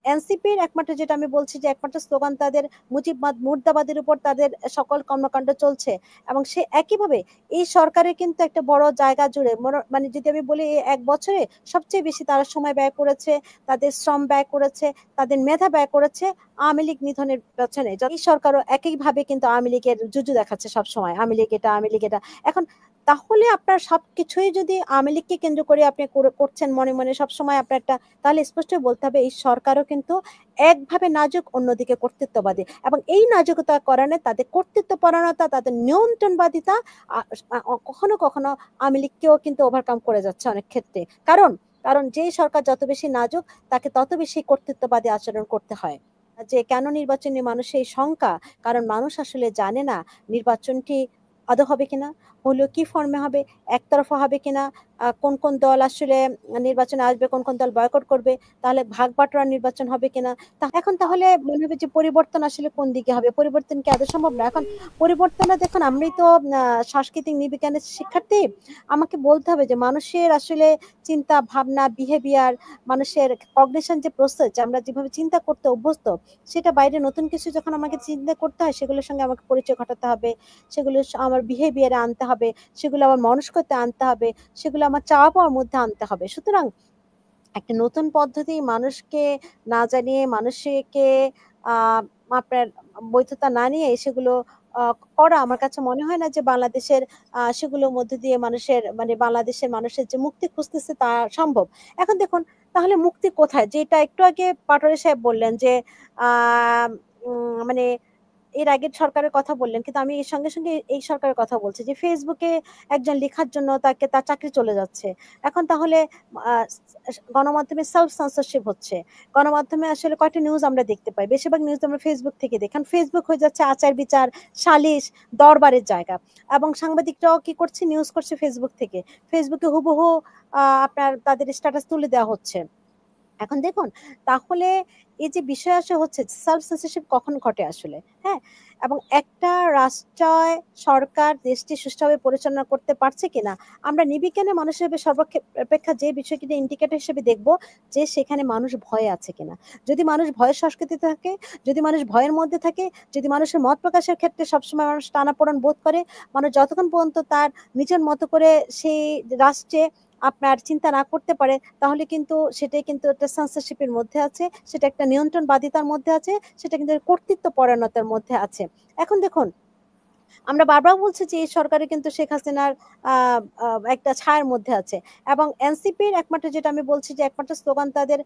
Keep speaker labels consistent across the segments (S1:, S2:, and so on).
S1: এনসিপির একমাত্র যেটা আমি বলছি যে একমাত্র স্লোগান তাদের মুর্দাবাদের উপর তাদের সকল কর্মকাণ্ড চলছে। এবং সে একইভাবে এই সরকারের কিন্তু একটা বড় জায়গা জুড়ে মানে যদি আমি বলি এই ১ বছরে সবচেয়ে বেশি তারা সময় ব্যয় করেছে, তাদের শ্রম ব্যয় করেছে, তাদের মেধা ব্যয় করেছে আওয়ামী লীগ নিধনের পেছনে। এই সরকারও একইভাবে কিন্তু আওয়ামী লীগের জুজু দেখাচ্ছে সবসময়, আওয়ামী লীগ এটা, আওয়ামী লীগ এটা। এখন তাহলে আপনার সবকিছুই যদি আওয়ামী লীগকে কেন্দ্র করে আপনি করছেন মনে মনে সবসময় আপনার একটা, তাহলে স্পষ্টই বলতে হবে এই সরকারও কিন্তু একভাবে নাজুক, অন্যদিকে কর্তৃত্ববাদী। এবং এই নাজুকতার কারণে তাদের কর্তৃত্বপরায়ণতা, তাদের নিয়ন্ত্রণবাদিতা কখনো কখনো আওয়ামী লীগকেও কিন্তু ওভারকাম করে যাচ্ছে অনেক ক্ষেত্রে। কারণ কারণ যেই সরকার যত বেশি নাজুক তাকে তত বেশি কর্তৃত্ববাদী আচরণ করতে হয়। যে কেন নির্বাচনী মানুষের এই শঙ্কা, কারণ মানুষ আসলে জানে না নির্বাচনটি আদৌ হবে কিনা, হলেও কি ফর্মে হবে, একতরফা হবে কিনা, কোন কোন দল আসলে নির্বাচনে আসবে, কোন কোন দল বয়কট করবে, তাহলে ভাগ বাটোয়ারা নির্বাচন হবে কিনা। এখন তাহলে মনে হবে যে পরিবর্তন আসলে কোন দিকে হবে, পরিবর্তন কি আদৌ সম্ভব না? এখন পরিবর্তনে দেখুন আমরাই তো সাংস্কৃতিক নৃবিজ্ঞানের শিক্ষার্থী, আমাকে বলতে হবে যে মানুষের আসলে চিন্তা ভাবনা, বিহেভিয়ার, মানুষের কগনিশন যে প্রসেস, আমরা যেভাবে চিন্তা করতে অভ্যস্ত, সেটা বাইরে নতুন কিছু যখন আমাকে চিন্তা করতে হয় সেগুলোর সঙ্গে আমাকে পরিচয় ঘটাতে হবে, সেগুলো আমার বিহেভিয়ারে আনতে হবে, সেগুলো আমার মনস্কতে আনতে হবে, সেগুলো আমার চাওয়া পাওয়ার মধ্যে আনতে হবে। সুতরাং একটা নতুন পদ্ধতি মানুষকে না জানিয়ে, মানুষকে আপনার বৈধতা না নিয়ে সেগুলো করা আমার কাছে মনে হয় না যে বাংলাদেশের সেগুলোর মধ্যে দিয়ে মানুষের মানে বাংলাদেশের মানুষের যে মুক্তি খুঁজতেছে তা সম্ভব। এখন দেখুন তাহলে মুক্তি কোথায়, যেটা একটু আগে পাটোয়ারি সাহেব বললেন যে আহ মানে এর আগের সরকারের কথা বললেন, কিন্তু আমি এর সঙ্গে সঙ্গে এই সরকারের কথা বলছি যে ফেসবুকে একজন লেখার জন্য তাকে তার চাকরি চলে যাচ্ছে। এখন তাহলে আহ, গণমাধ্যমে সেলফ সেন্সরশিপ হচ্ছে, গণমাধ্যমে আসলে কয়টা নিউজ আমরা দেখতে পাই, বেশিরভাগ নিউজ আমরা ফেসবুক থেকে দেখি। কারণ ফেসবুক হয়ে যাচ্ছে আচার বিচার, সালিশ, দরবারের জায়গা। এবং সাংবাদিকরাও কি করছে, নিউজ করছে ফেসবুক থেকে, ফেসবুকে হুবহু আপনার তাদের স্ট্যাটাস তুলে দেওয়া হচ্ছে। এখন দেখুন তাহলে এই যে বিষয় আসে হচ্ছে সেলফ সেন্সরশিপ কখন ঘটে আসলে, হ্যাঁ, এবং একটা রাষ্ট্র সরকার দেশটি সুষ্ঠুভাবে পরিচালনা করতে পারছে কিনা আমরা নিবিজ্ঞানে মানুষ হিসেবে সর্বাপেক্ষা যে বিষয়টি ইন্ডিকেটর হিসেবে দেখব যে সেখানে মানুষ ভয়ে আছে কিনা। যদি মানুষ ভয়ের সংস্কৃতি থাকে, যদি মানুষ ভয়ের মধ্যে থাকে, যদি মানুষের মত প্রকাশের ক্ষেত্রে সবসময় মানুষ টানাপোড়েন বোধ করে, মানুষ যতক্ষণ পর্যন্ত তার নিজের মতো করে সেই রাষ্ট্রে আপনার চিন্তা না করতে পারে, তাহলে কিন্তু সেটাই কিন্তু একটা সেন্সরশিপের মধ্যে আছে, সেটা একটা নিয়ন্ত্রণবাদিতার মধ্যে আছে, সেটা কিন্তু কর্তৃত্ব পরায়ণতার মধ্যে আছে। এখন দেখুন আমরা বারবার বলছি যে এই সরকারে কিন্তু শেখ হাসিনার একটা ছায়ার মধ্যে আছে। এবং এনসিপির একমাত্র যেটা আমি বলছি যে একমাত্র স্লোগান তাদের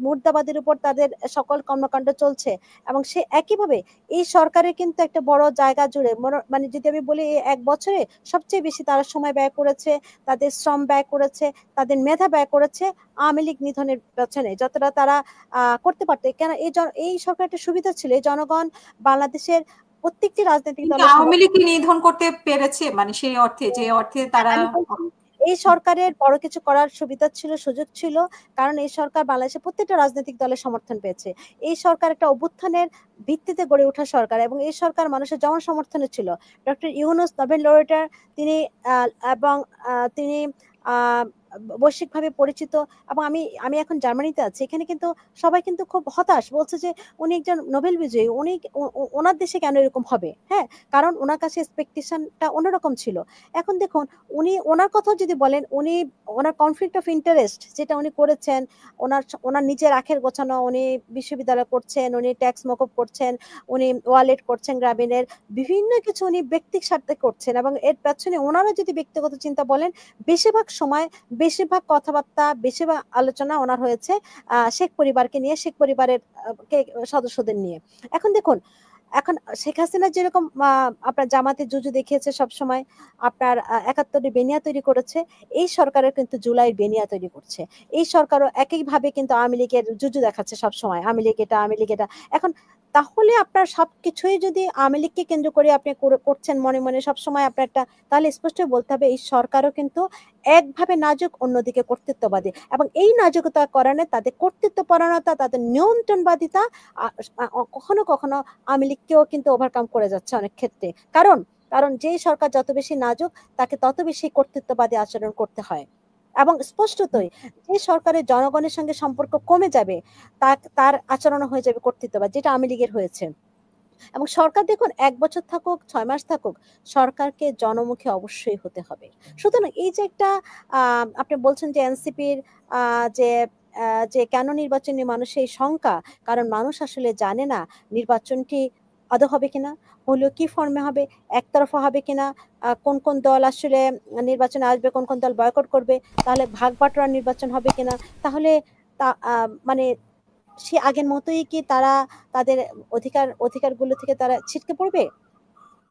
S1: মুর্দাবাদের উপর তাদের সকল কর্মকাণ্ড চলছে। এবং সে একইভাবে এই সরকারের কিন্তু একটা বড় জায়গা জুড়ে মানে যদি আমি বলি এই ১ বছরে সবচেয়ে বেশি তারা সময় ব্যয় করেছে, তাদের শ্রম ব্যয় করেছে, তাদের মেধা ব্যয় করেছে আওয়ামী লীগ নিধনের পেছনে। যতটা তারা করতে পারতো, কেন এই সরকারটা সুবিধা ছিল এই জনগণ বাংলাদেশের প্রত্যেকটি রাজনৈতিক
S2: কিন্তু
S1: দলের
S2: আওয়ামী লীগ
S1: সমর্থন।
S2: কি নিধন করতে পেরেছে, মানে সেই অর্থে যে অর্থে তারা?
S1: আমি বলছি এই সরকারের বড় কিছু করার সুবিধা ছিল, সুযোগ ছিল, কারণ এই সরকার বাংলাদেশের প্রত্যেকটা রাজনৈতিক দলের সমর্থন পেয়েছে। এই সরকার একটা অভ্যুত্থানের ভিত্তিতে গড়ে ওঠা সরকার, এবং এই সরকার মানুষের জনসমর্থনে ছিল। ডক্টর ইউনূস নোবেল লরেটার, তিনি এবং তিনি আহ বৈশ্বিকভাবে পরিচিত। এবং আমি আমি এখন জার্মানিতে আছি, এখানে কিন্তু সবাই কিন্তু খুব হতাশ, বলছে যে উনি একজন নোবেল বিজয়ী, উনি ওনার দেশে কেন এরকম হবে, হ্যাঁ, কারণ ওনার কাছে এক্সপেকটেশনটা অন্যরকম ছিল। এখন দেখুন উনি ওনার কথা যদি বলেন, উনি ওনার কনফ্লিক্ট অফ ইন্টারেস্ট যেটা উনি করেছেন, ওনার নিজের আখের গোছানো, উনি বিশ্ববিদ্যালয় করছেন, উনি ট্যাক্স মকুব করছেন, উনি ওয়ালেট করছেন গ্রামীণের, বিভিন্ন কিছু উনি ব্যক্তির স্বার্থে করছেন। এবং এর পেছনে ওনারা যদি ব্যক্তিগত চিন্তা বলেন, বেশিরভাগ সময়, বেশিরভাগ কথাবার্তা, বেশিরভাগ আলোচনা ওনার হয়েছে শেখ পরিবারকে নিয়ে, শেখ পরিবারের সদস্যদের নিয়ে। এখন দেখুন এখন শেখ হাসিনা যেরকম আপনার জামাতে জুজু দেখিয়েছে সব সময়, আপনার ৭১ বেনিয়া তৈরি করেছে, এই সরকারের কিন্তু জুলাইয়ের বেনিয়া তৈরি করছে। এই সরকারও একইভাবে কিন্তু আওয়ামী লীগের জুজু দেখাচ্ছে সব সময়, আওয়ামী লীগ এটা, আওয়ামী লীগ এটা। এখন তাহলে আপনার সবকিছুই যদি আওয়ামী লীগকে কেন্দ্র করে আপনি করছেন মনে মনে সবসময় আপনার একটা, তাহলে স্পষ্টই বলতে হবে এই সরকারও কিন্তু একভাবে নাজুক, অন্যদিকে কর্তৃত্ববাদী। এবং এই নাজুকতার কারণে তাদের কর্তৃত্বপরায়ণতা, তাদের নিয়ন্ত্রণবাদিতা কখনো কখনো আওয়ামী লীগকেও কিন্তু ওভারকাম করে যাচ্ছে অনেক ক্ষেত্রে। কারণ কারণ যেই সরকার যত বেশি নাজুক তাকে তত বেশি কর্তৃত্ববাদী আচরণ করতে হয়। এবং স্পষ্টতই যে সরকারের জনগণের সঙ্গে সম্পর্ক কমে যাবে, তার আচরণ হয়ে যাবে কর্তৃত্ববাদ, যেটা আওয়ামী লীগের হয়েছে। এবং সরকার দেখুন ১ বছর থাকুক, ৬ মাস থাকুক, সরকারকে জনমুখী অবশ্যই হতে হবে। সুতরাং এই যে একটা আ আপনি বলছেন যে এনসিপির আ যে যে কেন নির্বাচনী মানুষের এই শঙ্কা, কারণ মানুষ আসলে জানে না নির্বাচনটি আদৌ হবে কিনা, হলেও কি ফর্মে হবে, একতরফা হবে কিনা, কোন দল আসলে নির্বাচনে আসবে, কোন দল বয়কট করবে, তাহলে ভাগ-বাটোয়ারা নির্বাচন হবে কিনা, তাহলে তা মানে সে আগের মতোই কি তারা তাদের অধিকারগুলো থেকে তারা ছিটকে পড়বে?